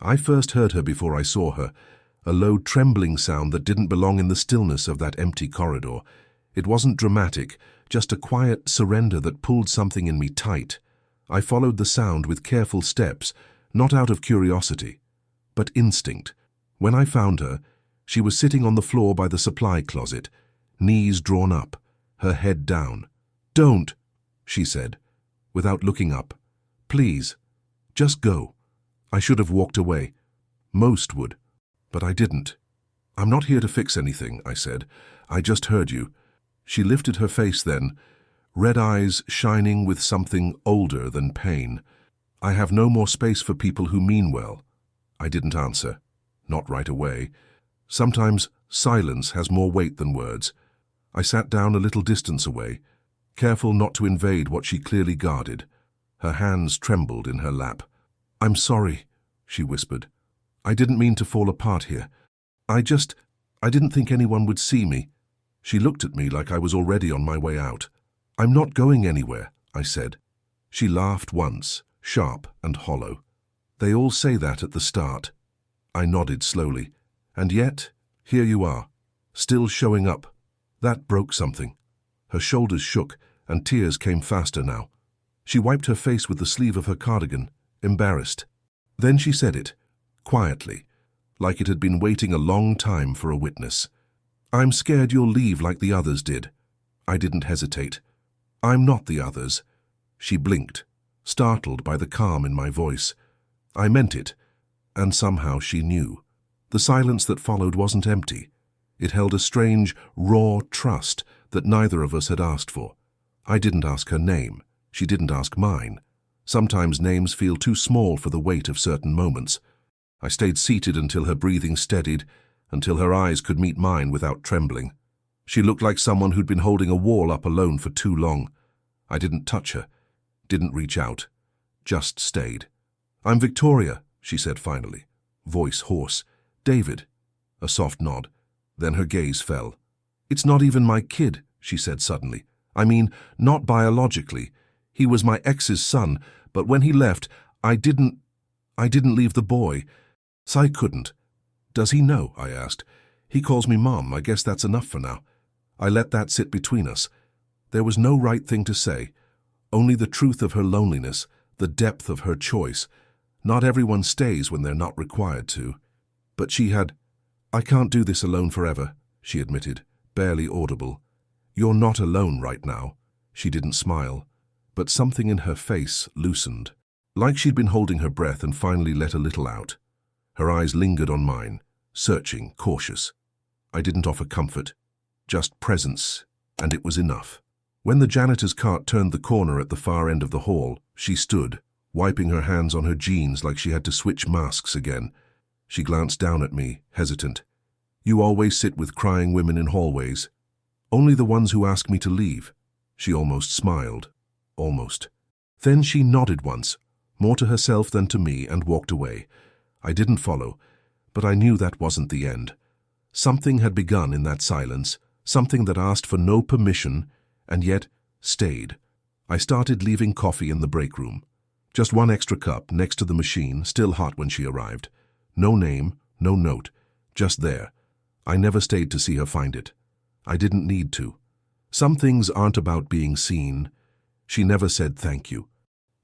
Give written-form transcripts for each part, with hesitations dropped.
I first heard her before I saw her, a low trembling sound that didn't belong in the stillness of that empty corridor. It wasn't dramatic, just a quiet surrender that pulled something in me tight. I followed the sound with careful steps, not out of curiosity, but instinct. When I found her, she was sitting on the floor by the supply closet, knees drawn up, her head down. "Don't," she said, without looking up. "Please, just go." I should have walked away. Most would, but I didn't. "I'm not here to fix anything," I said. "I just heard you." She lifted her face then, red eyes shining with something older than pain. "I have no more space for people who mean well." I didn't answer. Not right away. Sometimes silence has more weight than words. I sat down a little distance away, careful not to invade what she clearly guarded. Her hands trembled in her lap. "I'm sorry," she whispered. "I didn't mean to fall apart here. I didn't think anyone would see me." She looked at me like I was already on my way out. "I'm not going anywhere," I said. She laughed once, sharp and hollow. "They all say that at the start." I nodded slowly. "And yet, here you are, still showing up." That broke something. Her shoulders shook, and tears came faster now. She wiped her face with the sleeve of her cardigan, embarrassed. Then she said it, quietly, like it had been waiting a long time for a witness. "I'm scared you'll leave like the others did." I didn't hesitate. "I'm not the others." She blinked, startled by the calm in my voice. I meant it, and somehow she knew. The silence that followed wasn't empty. It held a strange, raw trust that neither of us had asked for. I didn't ask her name. She didn't ask mine. Sometimes names feel too small for the weight of certain moments. I stayed seated until her breathing steadied, until her eyes could meet mine without trembling. She looked like someone who'd been holding a wall up alone for too long. I didn't touch her, didn't reach out, just stayed. "I'm Victoria," she said finally, voice hoarse. "David." A soft nod. Then her gaze fell. "It's not even my kid," she said suddenly. "I mean, not biologically. He was my ex's son, but when he left, I didn't leave the boy. So I couldn't." "Does he know?" I asked. "He calls me Mom. I guess that's enough for now." I let that sit between us. There was no right thing to say, only the truth of her loneliness, the depth of her choice. Not everyone stays when they're not required to. But she had. "I can't do this alone forever," she admitted, barely audible. "You're not alone right now." She didn't smile, but something in her face loosened, like she'd been holding her breath and finally let a little out. Her eyes lingered on mine, searching, cautious. I didn't offer comfort, just presence, and it was enough. When the janitor's cart turned the corner at the far end of the hall, she stood, wiping her hands on her jeans like she had to switch masks again. She glanced down at me, hesitant. "You always sit with crying women in hallways." "Only the ones who ask me to leave." She almost smiled. Almost. Then she nodded once, more to herself than to me, and walked away. I didn't follow, but I knew that wasn't the end. Something had begun in that silence, something that asked for no permission, and yet stayed. I started leaving coffee in the break room. Just one extra cup next to the machine, still hot when she arrived. No name, no note, just there. I never stayed to see her find it. I didn't need to. Some things aren't about being seen. She never said thank you.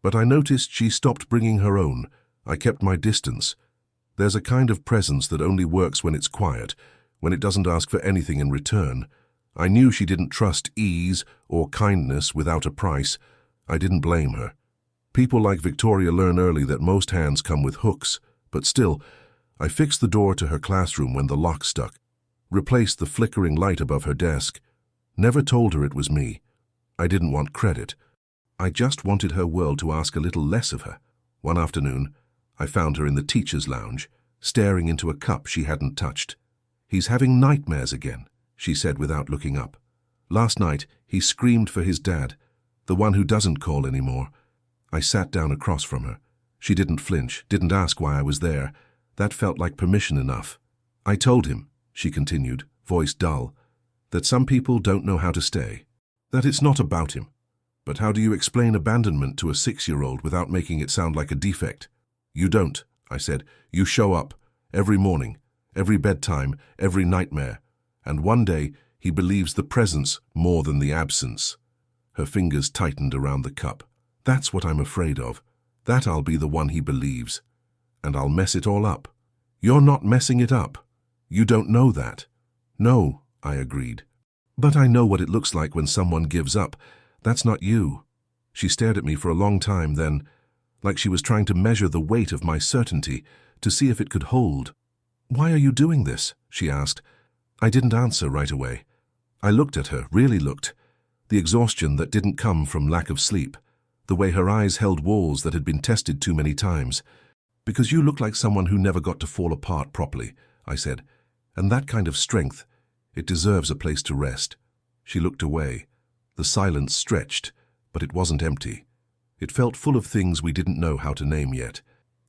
But I noticed she stopped bringing her own. I kept my distance. There's a kind of presence that only works when it's quiet, when it doesn't ask for anything in return. I knew she didn't trust ease or kindness without a price. I didn't blame her. People like Victoria learn early that most hands come with hooks, but still, I fixed the door to her classroom when the lock stuck, replaced the flickering light above her desk. Never told her it was me. I didn't want credit. I just wanted her world to ask a little less of her. One afternoon, I found her in the teacher's lounge, staring into a cup she hadn't touched. "He's having nightmares again," she said without looking up. "Last night, he screamed for his dad, the one who doesn't call anymore." I sat down across from her. She didn't flinch, didn't ask why I was there. That felt like permission enough. "I told him," she continued, voice dull, "that some people don't know how to stay. That it's not about him. But how do you explain abandonment to a 6-year-old without making it sound like a defect?" "You don't," I said. You show up. Every morning, every bedtime, every nightmare. And one day, he believes the presence more than the absence. Her fingers tightened around the cup. That's what I'm afraid of. That I'll be the one he believes. And I'll mess it all up. You're not messing it up. You don't know that. No, I agreed. But I know what it looks like when someone gives up. That's not you. She stared at me for a long time then, like she was trying to measure the weight of my certainty, to see if it could hold. Why are you doing this? She asked. I didn't answer right away. I looked at her, really looked. The exhaustion that didn't come from lack of sleep, the way her eyes held walls that had been tested too many times. Because you look like someone who never got to fall apart properly, I said. And that kind of strength, it deserves a place to rest. She looked away. The silence stretched, but it wasn't empty. It felt full of things we didn't know how to name yet.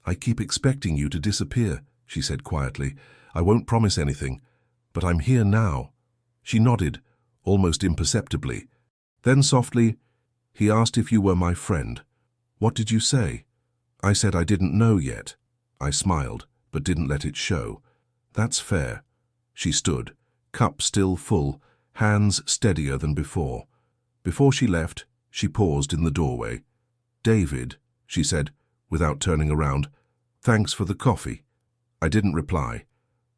I keep expecting you to disappear, she said quietly. I won't promise anything, but I'm here now. She nodded, almost imperceptibly. Then softly, he asked if you were my friend. What did you say? I said I didn't know yet. I smiled, but didn't let it show. That's fair. She stood, cup still full, hands steadier than before. Before she left, she paused in the doorway. David, she said, without turning around, thanks for the coffee. I didn't reply.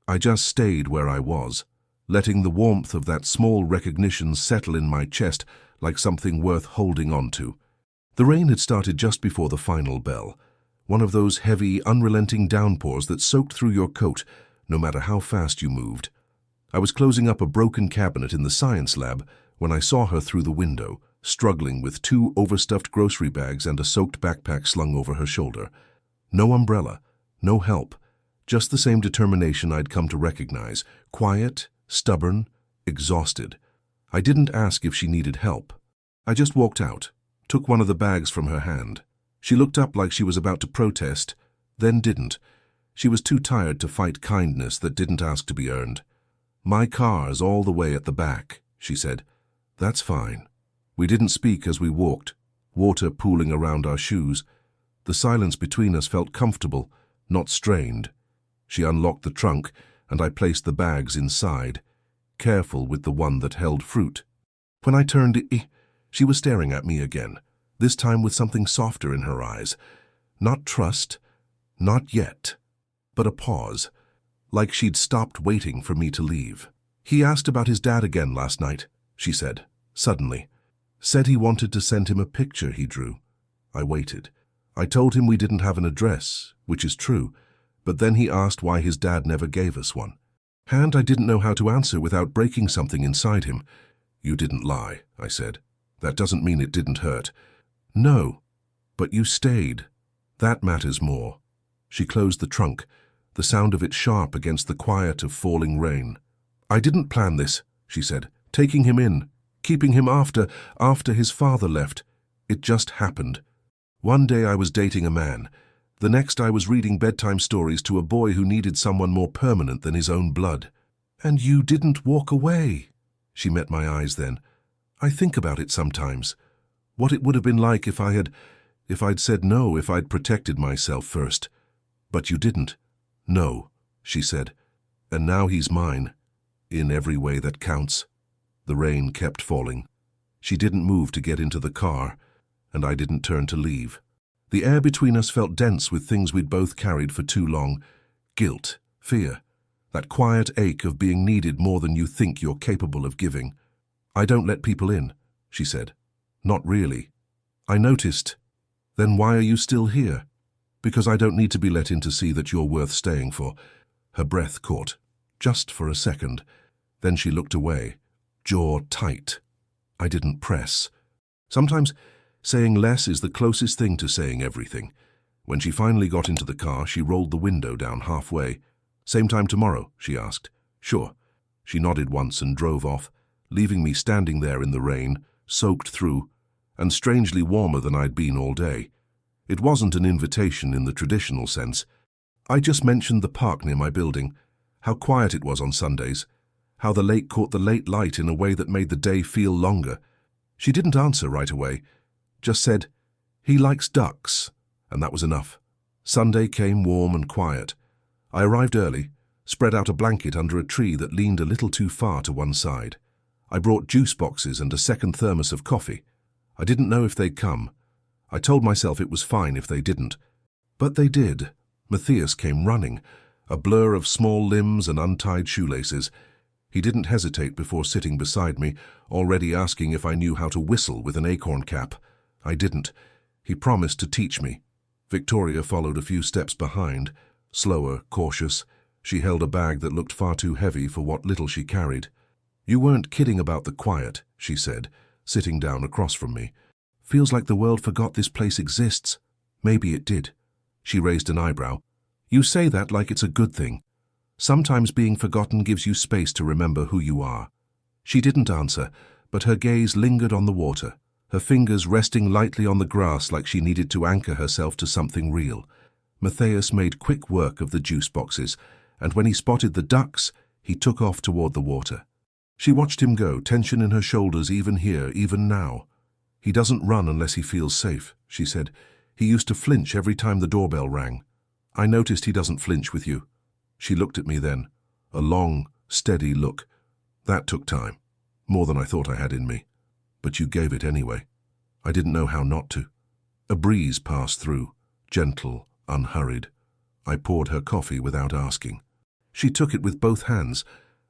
I just stayed where I was, letting the warmth of that small recognition settle in my chest like something worth holding on to. The rain had started just before the final bell, one of those heavy, unrelenting downpours that soaked through your coat, no matter how fast you moved. I was closing up a broken cabinet in the science lab when I saw her through the window, struggling with 2 overstuffed grocery bags and a soaked backpack slung over her shoulder. No umbrella, no help, just the same determination I'd come to recognize, quiet, stubborn, exhausted. I didn't ask if she needed help. I just walked out, took one of the bags from her hand. She looked up like she was about to protest, then didn't. She was too tired to fight kindness that didn't ask to be earned. My car's all the way at the back, she said. That's fine. We didn't speak as we walked, water pooling around our shoes. The silence between us felt comfortable, not strained. She unlocked the trunk, and I placed the bags inside, careful with the one that held fruit. When I turned, she was staring at me again, this time with something softer in her eyes. Not trust, not yet, but a pause, like she'd stopped waiting for me to leave. He asked about his dad again last night, she said, suddenly. Said he wanted to send him a picture he drew. I waited. I told him we didn't have an address, which is true, but then he asked why his dad never gave us one. And I didn't know how to answer without breaking something inside him. You didn't lie, I said. That doesn't mean it didn't hurt. No, but you stayed. That matters more. She closed the trunk, the sound of it sharp against the quiet of falling rain. I didn't plan this, she said, taking him in, keeping him after his father left. It just happened. One day I was dating a man. The next I was reading bedtime stories to a boy who needed someone more permanent than his own blood. And you didn't walk away. She met my eyes then. I think about it sometimes. What it would have been like if I'd said no, if I'd protected myself first. But you didn't. No, she said. And now he's mine. In every way that counts. The rain kept falling. She didn't move to get into the car, and I didn't turn to leave. The air between us felt dense with things we'd both carried for too long. Guilt, fear, that quiet ache of being needed more than you think you're capable of giving. I don't let people in, she said. Not really. I noticed. Then why are you still here? Because I don't need to be let in to see that you're worth staying for. Her breath caught, just for a second. Then she looked away, jaw tight. I didn't press. Sometimes saying less is the closest thing to saying everything. When she finally got into the car, she rolled the window down halfway. Same time tomorrow, she asked. Sure. She nodded once and drove off, leaving me standing there in the rain, soaked through, and strangely warmer than I'd been all day. It wasn't an invitation in the traditional sense. I just mentioned the park near my building, how quiet it was on Sundays, how the lake caught the late light in a way that made the day feel longer. She didn't answer right away, just said, he likes ducks, and that was enough. Sunday came warm and quiet. I arrived early, spread out a blanket under a tree that leaned a little too far to one side. I brought juice boxes and a second thermos of coffee. I didn't know if they'd come. I told myself it was fine if they didn't. But they did. Matthias came running, a blur of small limbs and untied shoelaces. He didn't hesitate before sitting beside me, already asking if I knew how to whistle with an acorn cap. I didn't. He promised to teach me. Victoria followed a few steps behind, slower, cautious. She held a bag that looked far too heavy for what little she carried. "You weren't kidding about the quiet," she said, sitting down across from me. "Feels like the world forgot this place exists." "Maybe it did." She raised an eyebrow. "You say that like it's a good thing. Sometimes being forgotten gives you space to remember who you are." She didn't answer, but her gaze lingered on the water, her fingers resting lightly on the grass like she needed to anchor herself to something real. Matthias made quick work of the juice boxes, and when he spotted the ducks, he took off toward the water. She watched him go, tension in her shoulders even here, even now. "He doesn't run unless he feels safe," she said. "He used to flinch every time the doorbell rang. I noticed he doesn't flinch with you." She looked at me then, a long, steady look. "That took time, more than I thought I had in me. But you gave it anyway." I didn't know how not to. A breeze passed through, gentle, unhurried. I poured her coffee without asking. She took it with both hands,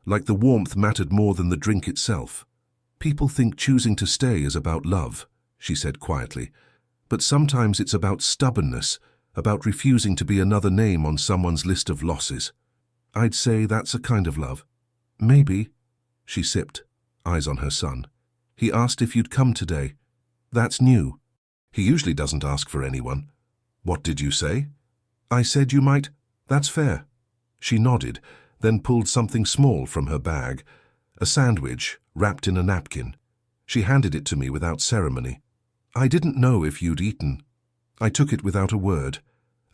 like the warmth mattered more than the drink itself. "People think choosing to stay is about love," she said quietly. "But sometimes it's about stubbornness, about refusing to be another name on someone's list of losses. I'd say that's a kind of love." "Maybe." She sipped, eyes on her son. "He asked if you'd come today. That's new. He usually doesn't ask for anyone." "What did you say?" "I said you might. That's fair." She nodded, then pulled something small from her bag, a sandwich wrapped in a napkin. She handed it to me without ceremony. "I didn't know if you'd eaten." I took it without a word.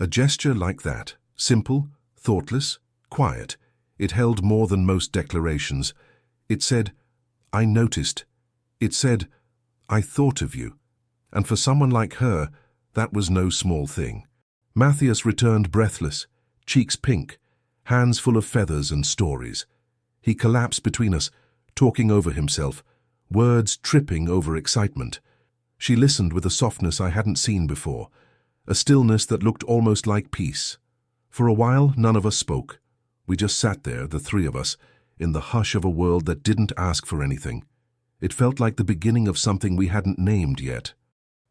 A gesture like that, simple, thoughtless, quiet. It held more than most declarations. It said, "I noticed." It said, "I thought of you." And for someone like her, that was no small thing. Matthias returned breathless, cheeks pink, hands full of feathers and stories. He collapsed between us, talking over himself, words tripping over excitement. She listened with a softness I hadn't seen before, a stillness that looked almost like peace. For a while, none of us spoke. We just sat there, the three of us, in the hush of a world that didn't ask for anything. It felt like the beginning of something we hadn't named yet.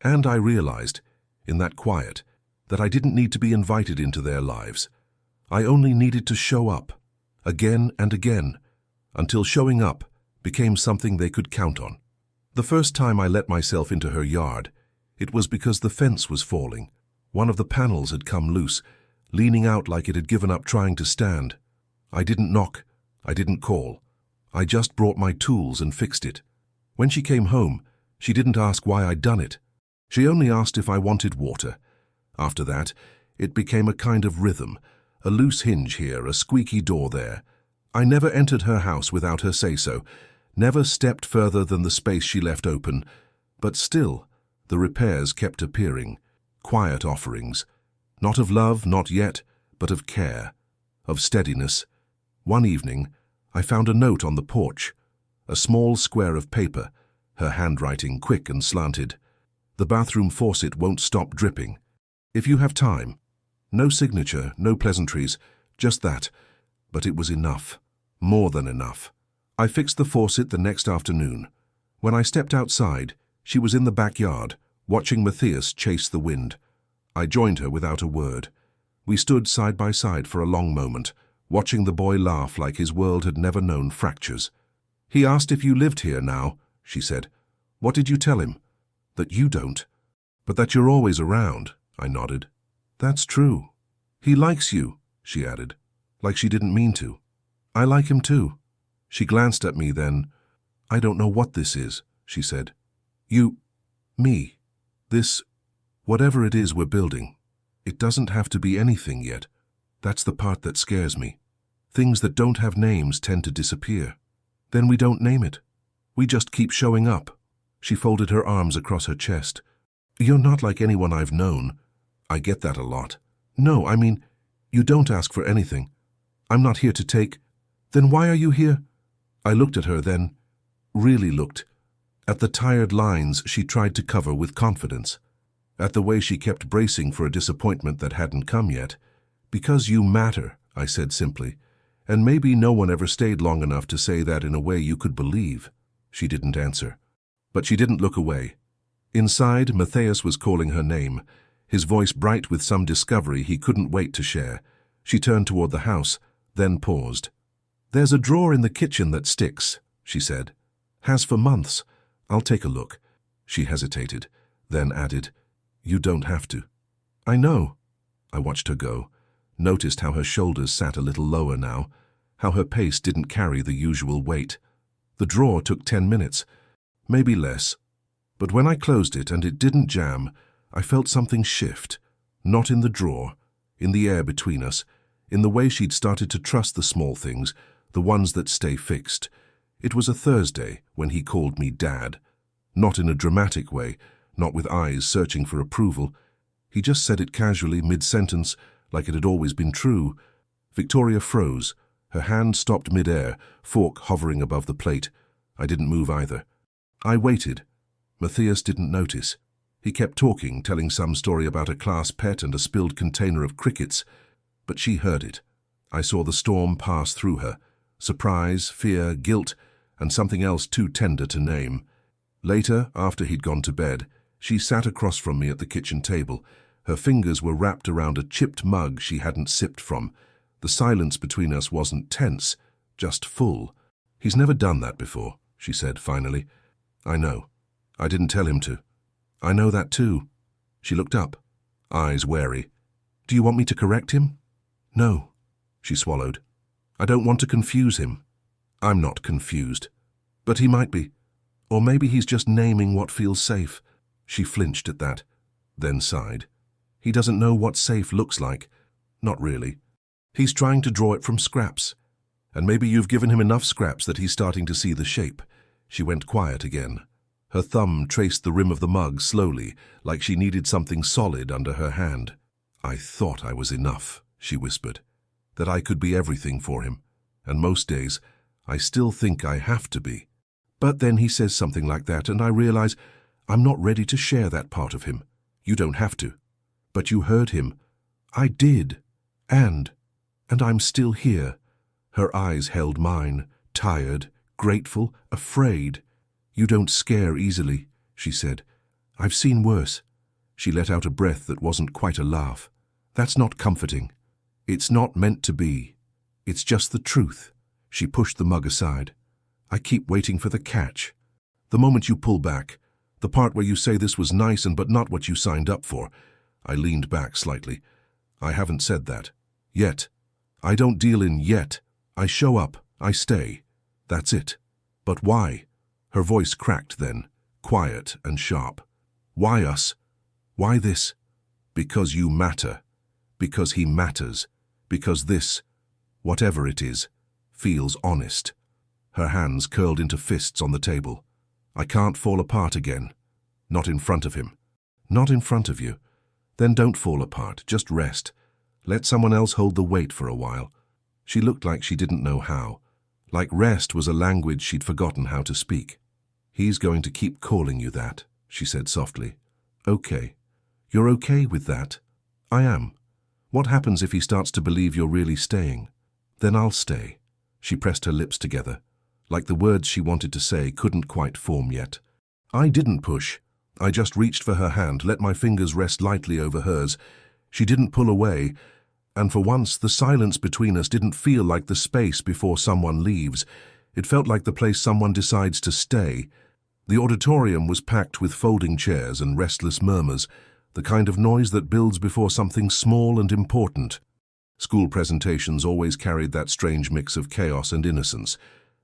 And I realized, in that quiet, that I didn't need to be invited into their lives. I only needed to show up, again and again, until showing up became something they could count on. The first time I let myself into her yard, it was because the fence was falling. One of the panels had come loose, leaning out like it had given up trying to stand. I didn't knock. I didn't call. I just brought my tools and fixed it. When she came home, she didn't ask why I'd done it. She only asked if I wanted water. After that, it became a kind of rhythm, a loose hinge here, a squeaky door there. I never entered her house without her say-so, never stepped further than the space she left open, but still, the repairs kept appearing, quiet offerings, not of love, not yet, but of care, of steadiness. One evening, I found a note on the porch, a small square of paper, her handwriting quick and slanted. "The bathroom faucet won't stop dripping. If you have time." No signature, no pleasantries, just that. But it was enough, more than enough. I fixed the faucet the next afternoon. When I stepped outside, she was in the backyard, watching Matthias chase the wind. I joined her without a word. We stood side by side for a long moment, watching the boy laugh like his world had never known fractures. "He asked if you lived here now," she said. "What did you tell him?" "That you don't. But that you're always around," I nodded. "That's true. He likes you," she added, like she didn't mean to. "I like him too." She glanced at me then. "I don't know what this is," she said. Me. This, whatever it is we're building. It doesn't have to be anything yet. That's the part that scares me. Things that don't have names tend to disappear. Then we don't name it. We just keep showing up." She folded her arms across her chest. "You're not like anyone I've known." "I get that a lot. No, I mean, you don't ask for anything. I'm not here to take. Then why are you here? I looked at her then, really looked, at the tired lines she tried to cover with confidence, at the way she kept bracing for a disappointment that hadn't come yet. Because you matter, I said simply, and maybe no one ever stayed long enough to say that in a way you could believe. She didn't answer. But she didn't look away. Inside, Matthias was calling her name, his voice bright with some discovery he couldn't wait to share. She turned toward the house, then paused. There's a drawer in the kitchen that sticks, she said. Has for months. I'll take a look. She hesitated, then added, You don't have to. I know. I watched her go, noticed how her shoulders sat a little lower now, how her pace didn't carry the usual weight. The drawer took 10 minutes, maybe less. But when I closed it and it didn't jam, I felt something shift, not in the drawer, in the air between us, in the way she'd started to trust the small things, the ones that stay fixed. It was a Thursday when he called me Dad. Not in a dramatic way, not with eyes searching for approval. He just said it casually, mid-sentence, like it had always been true. Victoria froze. Her hand stopped mid-air, fork hovering above the plate. I didn't move either. I waited. Matthias didn't notice. He kept talking, telling some story about a class pet and a spilled container of crickets. But she heard it. I saw the storm pass through her. Surprise, fear, guilt, and something else too tender to name. Later, after he'd gone to bed, she sat across from me at the kitchen table. Her fingers were wrapped around a chipped mug she hadn't sipped from. The silence between us wasn't tense, just full. He's never done that before, she said finally. I know. I didn't tell him to. I know that too. She looked up, eyes wary. Do you want me to correct him? No, she swallowed. I don't want to confuse him. I'm not confused. But he might be. Or maybe he's just naming what feels safe. She flinched at that, then sighed. He doesn't know what safe looks like. Not really. He's trying to draw it from scraps. And maybe you've given him enough scraps that he's starting to see the shape. She went quiet again. Her thumb traced the rim of the mug slowly, like she needed something solid under her hand. I thought I was enough, she whispered. That I could be everything for him. And most days, I still think I have to be. But then he says something like that, and I realize I'm not ready to share that part of him. You don't have to. But you heard him. I did. And I'm still here. Her eyes held mine, tired, grateful, afraid. You don't scare easily, she said. I've seen worse. She let out a breath that wasn't quite a laugh. That's not comforting. It's not meant to be. It's just the truth. She pushed the mug aside. I keep waiting for the catch. The moment you pull back, the part where you say this was nice but not what you signed up for. I leaned back slightly. I haven't said that. Yet. I don't deal in yet. I show up. I stay. That's it. But why? Her voice cracked then, quiet and sharp. Why us? Why this? Because you matter. Because he matters. Because this, whatever it is, feels honest. Her hands curled into fists on the table. I can't fall apart again. Not in front of him. Not in front of you. Then don't fall apart. Just rest. Let someone else hold the weight for a while. She looked like she didn't know how. Like rest was a language she'd forgotten how to speak. He's going to keep calling you that, she said softly. Okay. You're okay with that? I am. What happens if he starts to believe you're really staying? Then I'll stay. She pressed her lips together, like the words she wanted to say couldn't quite form yet. I didn't push. I just reached for her hand, let my fingers rest lightly over hers. She didn't pull away, and for once the silence between us didn't feel like the space before someone leaves. It felt like the place someone decides to stay. The auditorium was packed with folding chairs and restless murmurs, the kind of noise that builds before something small and important. School presentations always carried that strange mix of chaos and innocence.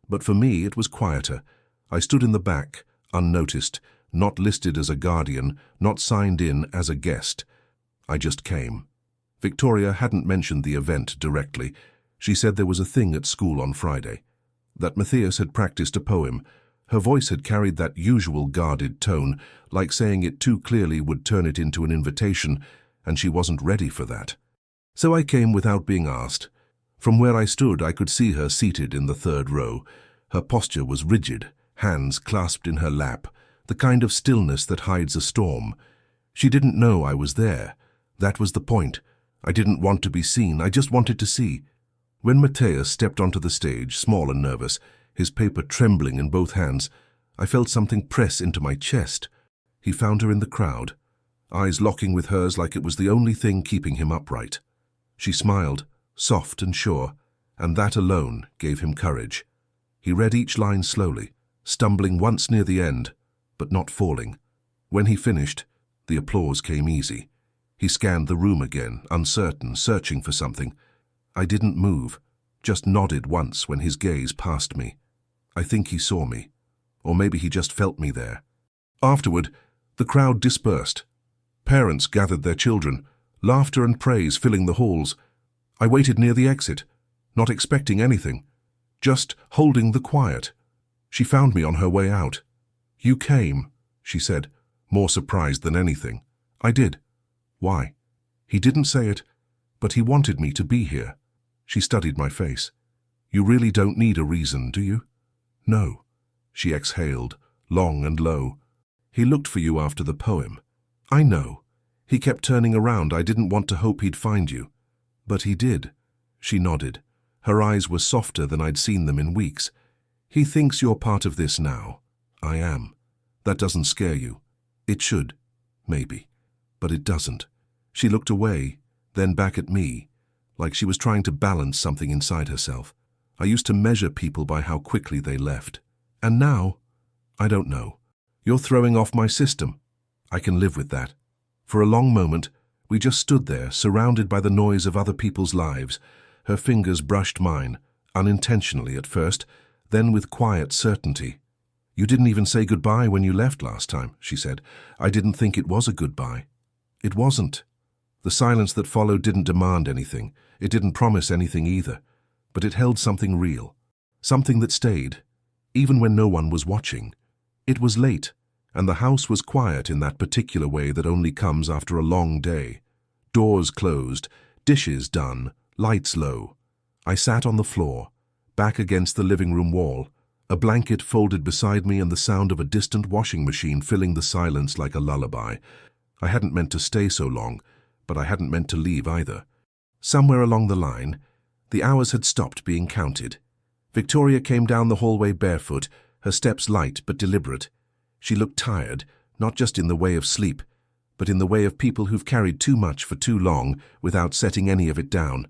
But for me, it was quieter. I stood in the back, unnoticed, not listed as a guardian, not signed in as a guest. I just came. Victoria hadn't mentioned the event directly. She said there was a thing at school on Friday. That Matthias had practiced a poem. Her voice had carried that usual guarded tone, like saying it too clearly would turn it into an invitation, and she wasn't ready for that. So I came without being asked. From where I stood, I could see her seated in the third row. Her posture was rigid, hands clasped in her lap, the kind of stillness that hides a storm. She didn't know I was there. That was the point. I didn't want to be seen, I just wanted to see. When Matthias stepped onto the stage, small and nervous, his paper trembling in both hands, I felt something press into my chest. He found her in the crowd, eyes locking with hers like it was the only thing keeping him upright. She smiled, soft and sure, and that alone gave him courage. He read each line slowly, stumbling once near the end, but not falling. When he finished, the applause came easy. He scanned the room again, uncertain, searching for something. I didn't move, just nodded once when his gaze passed me. I think he saw me, or maybe he just felt me there. Afterward, the crowd dispersed. Parents gathered their children, laughter and praise filling the halls. I waited near the exit, not expecting anything, just holding the quiet. She found me on her way out. "You came," she said, more surprised than anything. I did. Why? He didn't say it, but he wanted me to be here. She studied my face. "You really don't need a reason, do you?" "No." She exhaled, long and low. "He looked for you after the poem." "I know. He kept turning around. I didn't want to hope he'd find you." "But he did." She nodded. Her eyes were softer than I'd seen them in weeks. "He thinks you're part of this now." "I am." "That doesn't scare you." "It should. Maybe. But it doesn't." She looked away, then back at me, like she was trying to balance something inside herself. I used to measure people by how quickly they left. And now, I don't know. You're throwing off my system. I can live with that. For a long moment, we just stood there, surrounded by the noise of other people's lives. Her fingers brushed mine, unintentionally at first, then with quiet certainty. "You didn't even say goodbye when you left last time," she said. "I didn't think it was a goodbye." It wasn't. The silence that followed didn't demand anything. It didn't promise anything either. But it held something real. Something that stayed, even when no one was watching. It was late, and the house was quiet in that particular way that only comes after a long day. Doors closed, dishes done, lights low. I sat on the floor, back against the living room wall, a blanket folded beside me and the sound of a distant washing machine filling the silence like a lullaby. I hadn't meant to stay so long, but I hadn't meant to leave either. Somewhere along the line, the hours had stopped being counted. Victoria came down the hallway barefoot, her steps light but deliberate. She looked tired, not just in the way of sleep, but in the way of people who've carried too much for too long without setting any of it down.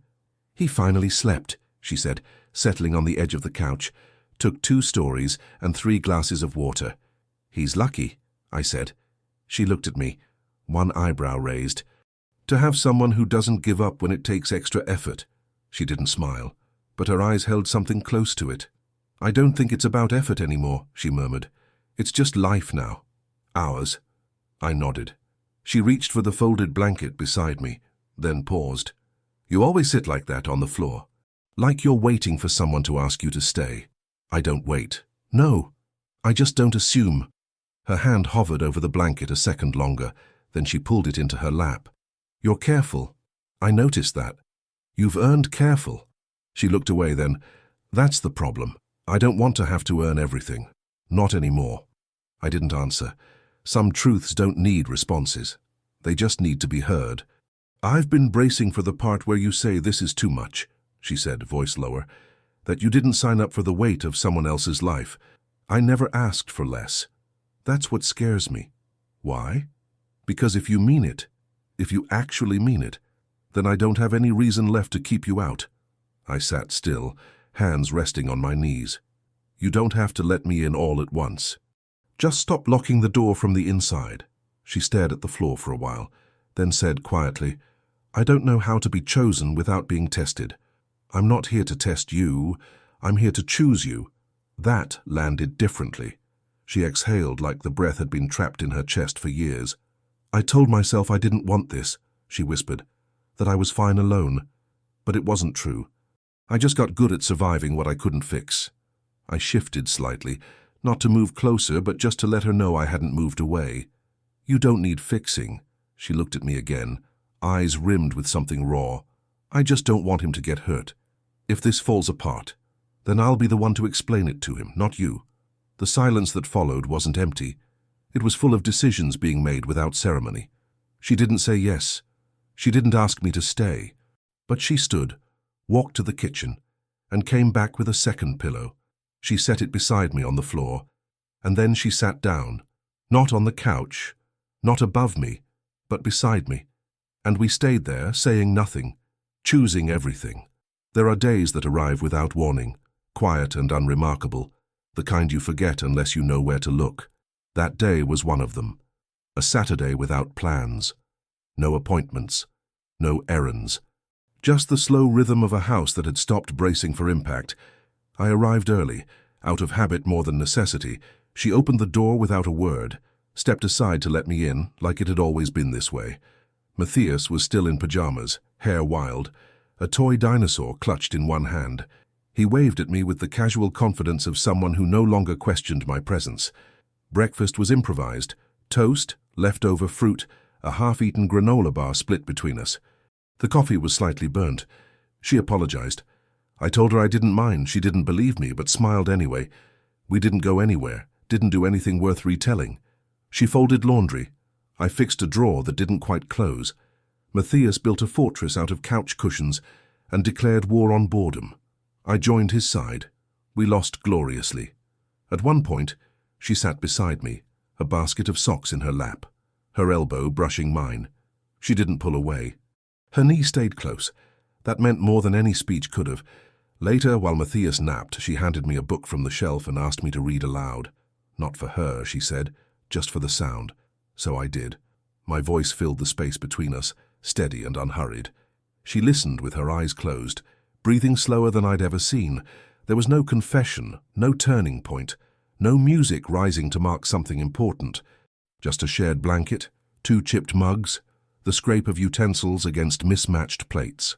"He finally slept," she said, settling on the edge of the couch, took 2 stories and 3 glasses of water. "He's lucky," I said. She looked at me, one eyebrow raised. "To have someone who doesn't give up when it takes extra effort." She didn't smile, but her eyes held something close to it. "I don't think it's about effort anymore," she murmured. "It's just life now. Ours." I nodded. She reached for the folded blanket beside me, then paused. "You always sit like that on the floor, like you're waiting for someone to ask you to stay." "I don't wait." "No, I just don't assume." Her hand hovered over the blanket a second longer, then she pulled it into her lap. "You're careful. I noticed that. You've earned careful." She looked away then. "That's the problem. I don't want to have to earn everything. Not anymore." I didn't answer. Some truths don't need responses. They just need to be heard. "I've been bracing for the part where you say this is too much," she said, voice lower. "That you didn't sign up for the weight of someone else's life. I never asked for less. That's what scares me." "Why?" "Because if you mean it, if you actually mean it, then I don't have any reason left to keep you out." I sat still, hands resting on my knees. "You don't have to let me in all at once. Just stop locking the door from the inside." She stared at the floor for a while, then said quietly, "I don't know how to be chosen without being tested. I'm not here to test you, I'm here to choose you." That landed differently. She exhaled like the breath had been trapped in her chest for years. "I told myself I didn't want this," she whispered, "that I was fine alone. But it wasn't true. I just got good at surviving what I couldn't fix." I shifted slightly, not to move closer, but just to let her know I hadn't moved away. "You don't need fixing." She looked at me again, eyes rimmed with something raw. I just don't want him to get hurt. If this falls apart, then I'll be the one to explain it to him, not you." The silence that followed wasn't empty. It was full of decisions being made without ceremony. She didn't say yes. She didn't ask me to stay. But she stood, walked to the kitchen, and came back with a second pillow. She set it beside me on the floor, and then she sat down, not on the couch, not above me, but beside me. And we stayed there, saying nothing, choosing everything. There are days that arrive without warning, quiet and unremarkable, the kind you forget unless you know where to look. That day was one of them. A Saturday without plans. No appointments. No errands. Just the slow rhythm of a house that had stopped bracing for impact. I arrived early, out of habit more than necessity. She opened the door without a word, stepped aside to let me in, like it had always been this way. Matthias was still in pajamas, hair wild, a toy dinosaur clutched in one hand. He waved at me with the casual confidence of someone who no longer questioned my presence. Breakfast was improvised. Toast, leftover fruit, a half-eaten granola bar split between us. The coffee was slightly burnt. She apologized. I told her I didn't mind. She didn't believe me, but smiled anyway. We didn't go anywhere, didn't do anything worth retelling. She folded laundry. I fixed a drawer that didn't quite close. Matthias built a fortress out of couch cushions and declared war on boredom. I joined his side. We lost gloriously. At one point, she sat beside me, a basket of socks in her lap, her elbow brushing mine. She didn't pull away. Her knee stayed close. That meant more than any speech could have. Later, while Matthias napped, she handed me a book from the shelf and asked me to read aloud. Not for her, she said, just for the sound. So I did. My voice filled the space between us, steady and unhurried. She listened with her eyes closed, breathing slower than I'd ever seen. There was no confession, no turning point, no music rising to mark something important. Just a shared blanket, 2 chipped mugs, the scrape of utensils against mismatched plates.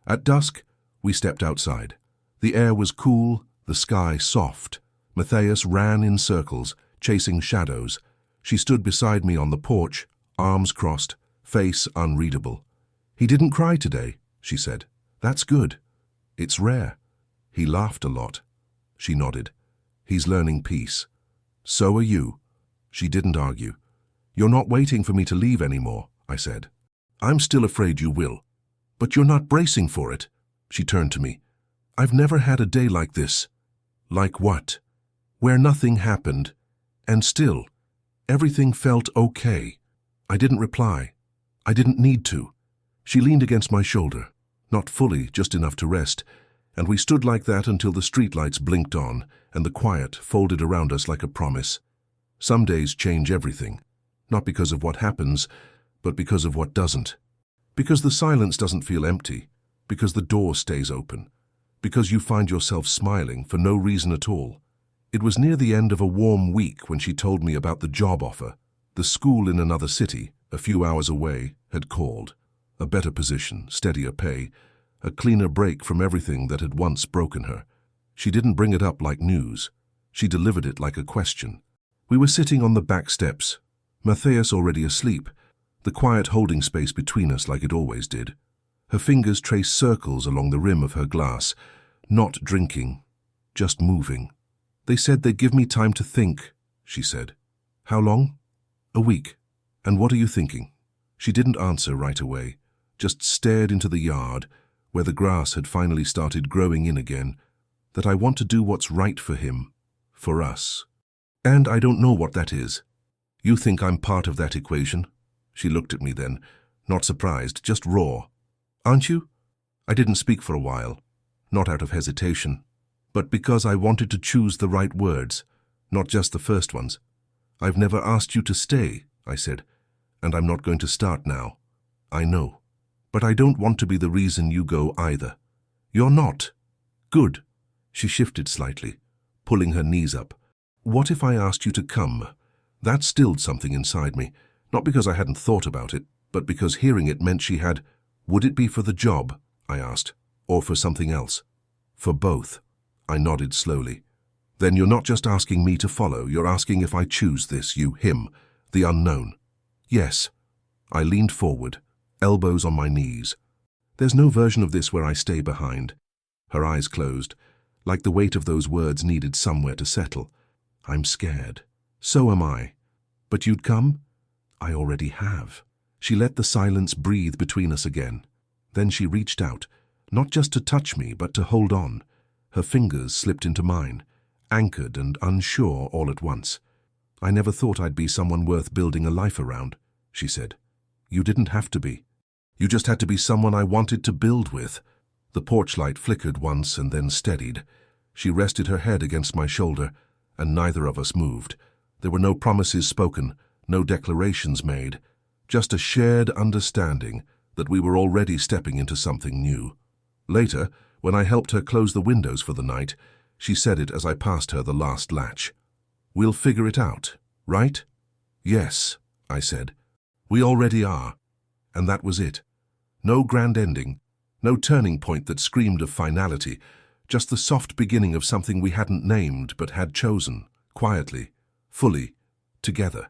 At dusk, we stepped outside. The air was cool, the sky soft. Matthias ran in circles, chasing shadows. She stood beside me on the porch, arms crossed, face unreadable. "He didn't cry today," she said. "That's good. It's rare." He laughed a lot. She nodded. "He's learning peace. So are you." She didn't argue. "You're not waiting for me to leave anymore," I said. "I'm still afraid you will. But you're not bracing for it." She turned to me. "I've never had a day like this." "Like what?" "Where nothing happened. And still, everything felt okay." I didn't reply. I didn't need to. She leaned against my shoulder, not fully, just enough to rest, and we stood like that until the streetlights blinked on and the quiet folded around us like a promise. Some days change everything, not because of what happens, but because of what doesn't. Because the silence doesn't feel empty, because the door stays open, because you find yourself smiling for no reason at all. It was near the end of a warm week when she told me about the job offer. The school in another city, a few hours away, had called. A better position, steadier pay, a cleaner break from everything that had once broken her. She didn't bring it up like news. She delivered it like a question. We were sitting on the back steps, Matthias already asleep, the quiet holding space between us like it always did. Her fingers traced circles along the rim of her glass, not drinking, just moving. "They said they'd give me time to think," she said. "How long?" "A week. And what are you thinking?" She didn't answer right away, just stared into the yard, where the grass had finally started growing in again. "That I want to do what's right for him, for us. And I don't know what that is." "You think I'm part of that equation?" She looked at me then, not surprised, just raw. "Aren't you?" I didn't speak for a while, not out of hesitation, but because I wanted to choose the right words, not just the first ones. "I've never asked you to stay," I said, "and I'm not going to start now. I know. But I don't want to be the reason you go either." "You're not." "Good." She shifted slightly, pulling her knees up. "What if I asked you to come?" That stilled something inside me, not because I hadn't thought about it, but because hearing it meant she had. "Would it be for the job?" I asked, "or for something else?" "For both." I nodded slowly. "Then you're not just asking me to follow, you're asking if I choose this, you, him, the unknown." "Yes." I leaned forward, elbows on my knees. There's no version of this where I stay behind. Her eyes closed, like the weight of those words needed somewhere to settle. I'm scared. So am I. But you'd come? I already have. She let the silence breathe between us again. Then she reached out, not just to touch me, but to hold on. Her fingers slipped into mine, anchored and unsure all at once. I never thought I'd be someone worth building a life around, she said. You didn't have to be. You just had to be someone I wanted to build with. The porch light flickered once and then steadied. She rested her head against my shoulder, and neither of us moved. There were no promises spoken, no declarations made, just a shared understanding that we were already stepping into something new. Later, when I helped her close the windows for the night, she said it as I passed her the last latch. We'll figure it out, right? Yes, I said. We already are. And that was it. No grand ending, no turning point that screamed of finality, just the soft beginning of something we hadn't named but had chosen, quietly, fully, together.